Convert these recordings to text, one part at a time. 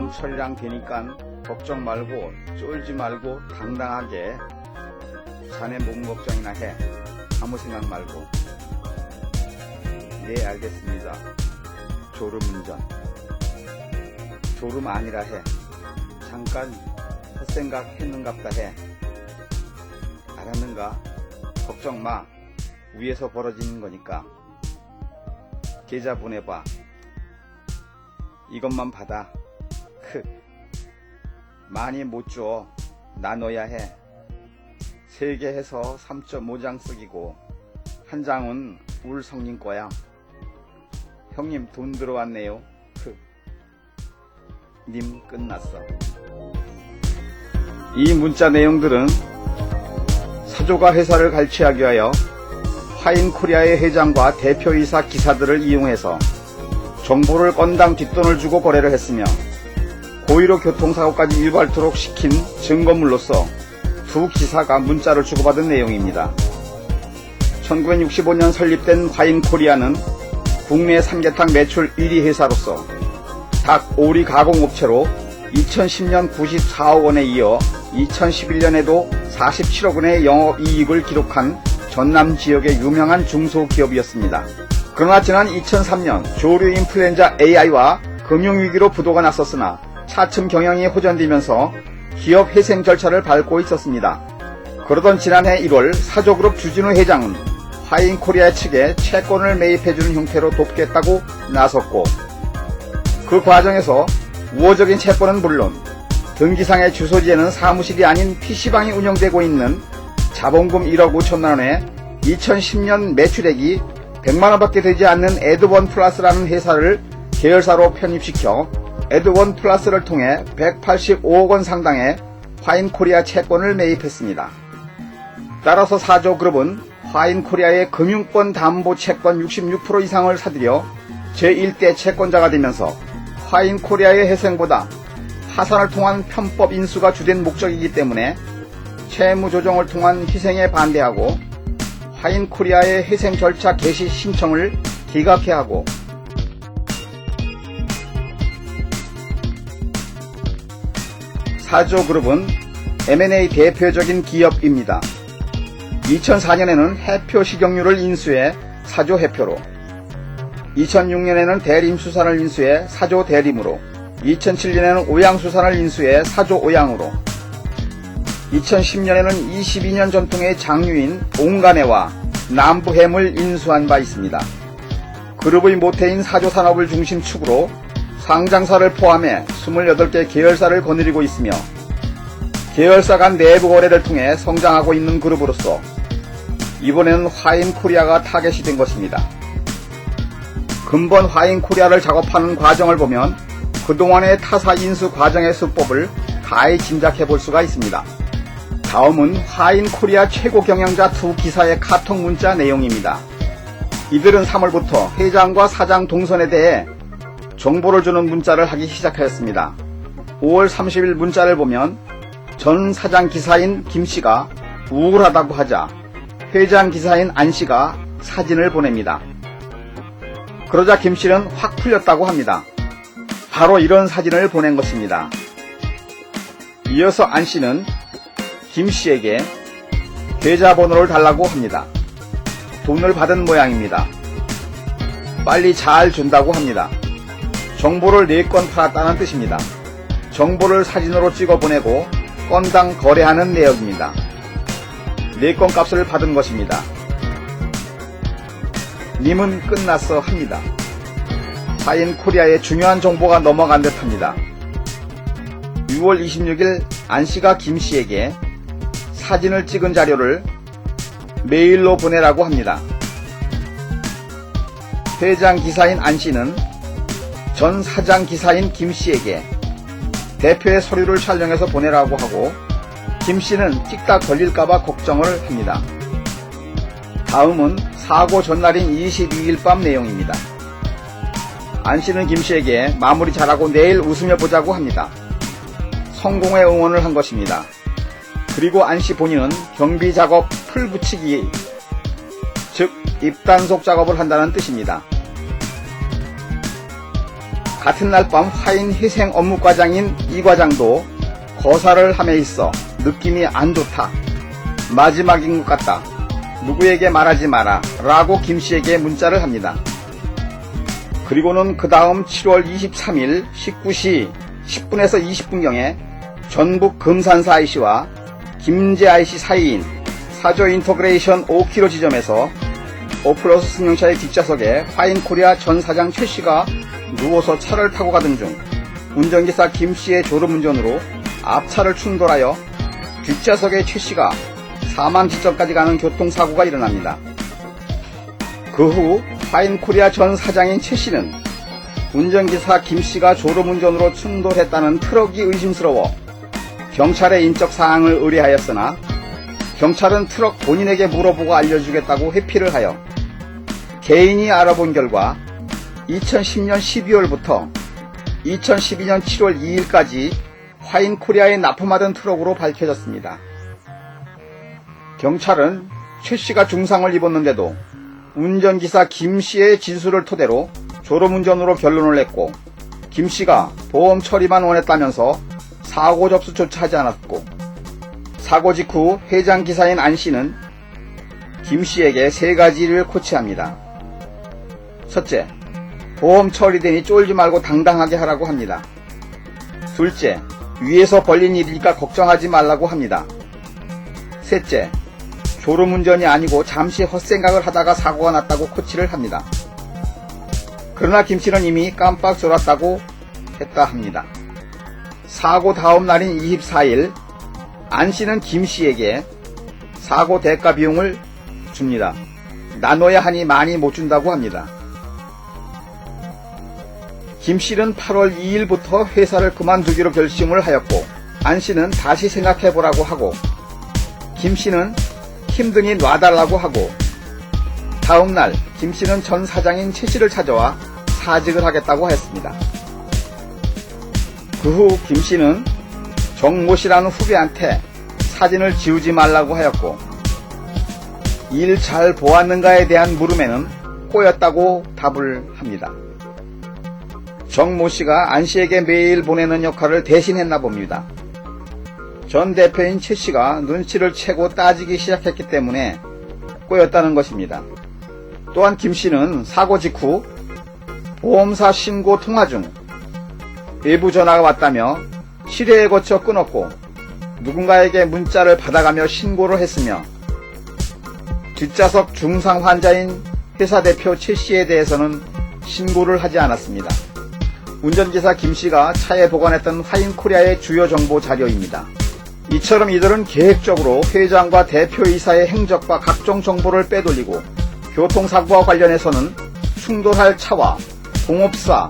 다음 철이랑 되니깐 걱정 말고 쫄지 말고 당당하게 자네 몸 걱정이나 해. 아무 생각 말고. 네, 알겠습니다. 졸음운전. 졸음 아니라 해. 잠깐 헛생각 했는갑다 해. 알았는가? 걱정 마. 위에서 벌어지는 거니까. 계좌 보내봐. 이것만 받아. 많이 못 줘. 나눠야 해. 3개 해서 3.5장 쓰기고 한 장은 울 성님 거야. 형님 돈 들어왔네요. 님 끝났어. 이 문자 내용들은 사조가 회사를 갈취하기 위하여 화인코리아의 회장과 대표이사 기사들을 이용해서 정보를 건당 뒷돈을 주고 거래를 했으며 고의로 교통사고까지 유발토록 시킨 증거물로서 두 기사가 문자를 주고받은 내용입니다. 1965년 설립된 화인코리아는 국내 삼계탕 매출 1위 회사로서 닭 오리 가공업체로 2010년 94억 원에 이어 2011년에도 47억 원의 영업이익을 기록한 전남 지역의 유명한 중소기업이었습니다. 그러나 지난 2003년 조류 인플루엔자 AI와 금융위기로 부도가 났었으나 차츰 경영이 호전되면서 기업 회생 절차를 밟고 있었습니다. 그러던 지난해 1월 사조그룹 주진우 회장은 화인코리아 측에 채권을 매입해주는 형태로 돕겠다고 나섰고 그 과정에서 우호적인 채권은 물론 등기상의 주소지에는 사무실이 아닌 PC방이 운영되고 있는 자본금 1억 5천만 원에 2010년 매출액이 100만원밖에 되지 않는 에드원 플러스라는 회사를 계열사로 편입시켜 에드원 플러스를 통해 185억 원 상당의 화인코리아 채권을 매입했습니다. 따라서 사조그룹은 화인코리아의 금융권 담보 채권 66% 이상을 사들여 제1대 채권자가 되면서 화인코리아의 회생보다 파산을 통한 편법 인수가 주된 목적이기 때문에 채무조정을 통한 희생에 반대하고 화인코리아의 회생 절차 개시 신청을 기각해야 하고 사조그룹은 M&A 대표적인 기업입니다. 2004년에는 해표 식용유를 인수해 사조 해표로 2006년에는 대림수산을 인수해 사조 대림으로 2007년에는 오양수산을 인수해 사조 오양으로 2010년에는 22년 전통의 장류인 옹간해와 남부해물 인수한 바 있습니다. 그룹의 모태인 사조산업을 중심축으로 상장사를 포함해 28개 계열사를 거느리고 있으며 계열사 간 내부 거래를 통해 성장하고 있는 그룹으로서 이번에는 화인코리아가 타겟이 된 것입니다. 근본 화인코리아를 작업하는 과정을 보면 그동안의 타사 인수 과정의 수법을 가히 짐작해 볼 수가 있습니다. 다음은 화인코리아 최고 경영자 두 기사의 카톡 문자 내용입니다. 이들은 3월부터 회장과 사장 동선에 대해 정보를 주는 문자를 하기 시작하였습니다. 5월 30일 문자를 보면 전 사장 기사인 김씨가 우울하다고 하자 회장 기사인 안씨가 사진을 보냅니다. 그러자 김씨는 확 풀렸다고 합니다. 바로 이런 사진을 보낸 것입니다. 이어서 안씨는 김씨에게 계좌번호를 달라고 합니다. 돈을 받은 모양입니다. 빨리 잘 준다고 합니다. 정보를 4건 팔았다는 뜻입니다. 정보를 사진으로 찍어 보내고 건당 거래하는 내역입니다. 4건 값을 받은 것입니다. 님은 끝났어 합니다. 화인코리아의 중요한 정보가 넘어간 듯합니다. 6월 26일 안씨가 김씨에게 사진을 찍은 자료를 메일로 보내라고 합니다. 회장 기사인 안씨는 전 사장 기사인 김씨에게 대표의 서류를 촬영해서 보내라고 하고 김씨는 찍다 걸릴까봐 걱정을 합니다. 다음은 사고 전날인 22일 밤 내용입니다. 안씨는 김씨에게 마무리 잘하고 내일 웃으며 보자고 합니다. 성공의 응원을 한 것입니다. 그리고 안씨 본인은 경비 작업 풀 붙이기, 즉 입단속 작업을 한다는 뜻입니다. 같은 날 밤 화인 회생 업무과장인 이 과장도 거사를 함에 있어 느낌이 안 좋다. 마지막인 것 같다. 누구에게 말하지 마라 라고 김씨에게 문자를 합니다. 그리고는 그 다음 7월 23일 19시 10분에서 20분경에 전북 금산사 IC와 김제 IC 사이인 사조 인터그레이션 5km 지점에서 오플러스 승용차의 뒷좌석에 화인코리아 전 사장 최씨가 누워서 차를 타고 가던 중 운전기사 김씨의 졸음운전으로 앞차를 충돌하여 뒷좌석의 최씨가 사망 지점까지 가는 교통사고가 일어납니다. 그 후 화인코리아 전 사장인 최씨는 운전기사 김씨가 졸음운전으로 충돌했다는 트럭이 의심스러워 경찰에 인적사항을 의뢰하였으나 경찰은 트럭 본인에게 물어보고 알려주겠다고 회피를 하여 개인이 알아본 결과 2010년 12월부터 2012년 7월 2일까지 화인코리아에 납품하던 트럭으로 밝혀졌습니다. 경찰은 최씨가 중상을 입었는데도 운전기사 김씨의 진술을 토대로 졸음운전으로 결론을 냈고 김씨가 보험 처리만 원했다면서 사고 접수조차 하지 않았고 사고 직후 회장기사인 안씨는 김씨에게 세 가지를 코치합니다. 첫째, 보험 처리되니 쫄지 말고 당당하게 하라고 합니다. 둘째, 위에서 벌린 일이니까 걱정하지 말라고 합니다. 셋째, 졸음운전이 아니고 잠시 헛생각을 하다가 사고가 났다고 코치를 합니다. 그러나 김씨는 이미 깜빡 졸았다고 했다 합니다. 사고 다음 날인 24일 안씨는 김씨에게 사고 대가 비용을 줍니다. 나눠야 하니 많이 못 준다고 합니다. 김씨는 8월 2일부터 회사를 그만두기로 결심을 하였고 안씨는 다시 생각해보라고 하고 김씨는 힘드니 놔달라고 하고 다음날 김씨는 전 사장인 최씨를 찾아와 사직을 하겠다고 했습니다. 그 후 김씨는 정모씨라는 후배한테 사진을 지우지 말라고 하였고 일 잘 보았는가에 대한 물음에는 꼬였다고 답을 합니다. 정모씨가 안씨에게 메일 보내는 역할을 대신했나 봅니다. 전 대표인 최씨가 눈치를 채고 따지기 시작했기 때문에 꼬였다는 것입니다. 또한 김씨는 사고 직후 보험사 신고 통화 중 외부 전화가 왔다며 실회에 거쳐 끊었고 누군가에게 문자를 받아가며 신고를 했으며 뒷좌석 중상 환자인 회사 대표 최씨에 대해서는 신고를 하지 않았습니다. 운전기사 김씨가 차에 보관했던 화인코리아의 주요 정보 자료입니다. 이처럼 이들은 계획적으로 회장과 대표이사의 행적과 각종 정보를 빼돌리고 교통사고와 관련해서는 충돌할 차와 공업사,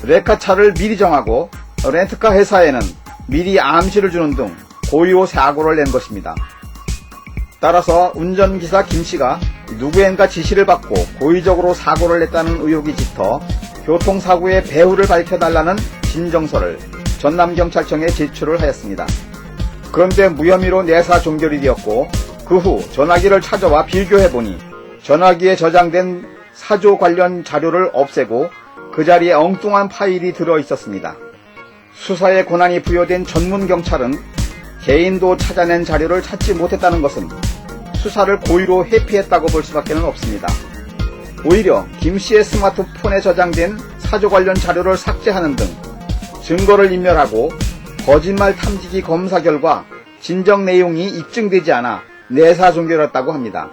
레카차를 미리 정하고 렌트카 회사에는 미리 암시를 주는 등 고의로 사고를 낸 것입니다. 따라서 운전기사 김씨가 누구인가 지시를 받고 고의적으로 사고를 냈다는 의혹이 짙어 교통사고의 배후를 밝혀달라는 진정서를 전남경찰청에 제출을 하였습니다. 그런데 무혐의로 내사 종결이 되었고 그 후 전화기를 찾아와 비교해보니 전화기에 저장된 사조 관련 자료를 없애고 그 자리에 엉뚱한 파일이 들어있었습니다. 수사의 권한이 부여된 전문경찰은 개인도 찾아낸 자료를 찾지 못했다는 것은 수사를 고의로 회피했다고 볼 수밖에 없습니다. 오히려 김씨의 스마트폰에 저장된 사조 관련 자료를 삭제하는 등 증거를 인멸하고 거짓말 탐지기 검사 결과 진정 내용이 입증되지 않아 내사 종결했다고 합니다.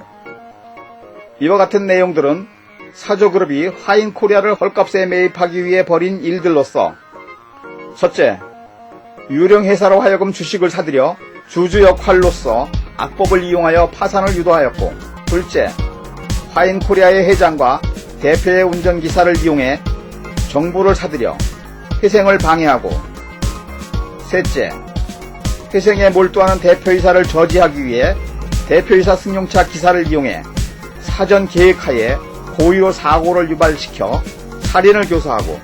이와 같은 내용들은 사조그룹이 화인코리아를 헐값에 매입하기 위해 벌인 일들로서 첫째, 유령회사로 하여금 주식을 사들여 주주 역할로서 악법을 이용하여 파산을 유도하였고 둘째, 화인코리아의 회장과 대표의 운전기사를 이용해 정보를 사들여 회생을 방해하고 셋째, 회생에 몰두하는 대표이사를 저지하기 위해 대표이사 승용차 기사를 이용해 사전 계획하에 고의로 사고를 유발시켜 살인을 교사하고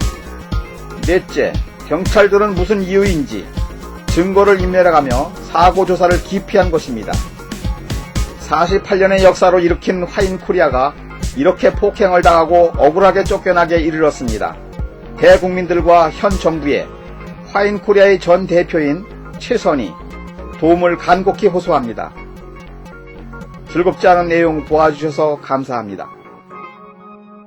넷째, 경찰들은 무슨 이유인지 증거를 인멸해가며 사고 조사를 기피한 것입니다. 48년의 역사로 일으킨 화인코리아가 이렇게 폭행을 당하고 억울하게 쫓겨나게 이르렀습니다. 대국민들과 현 정부에 화인코리아의 전 대표인 최선희 도움을 간곡히 호소합니다. 즐겁지 않은 내용 보아주셔서 감사합니다.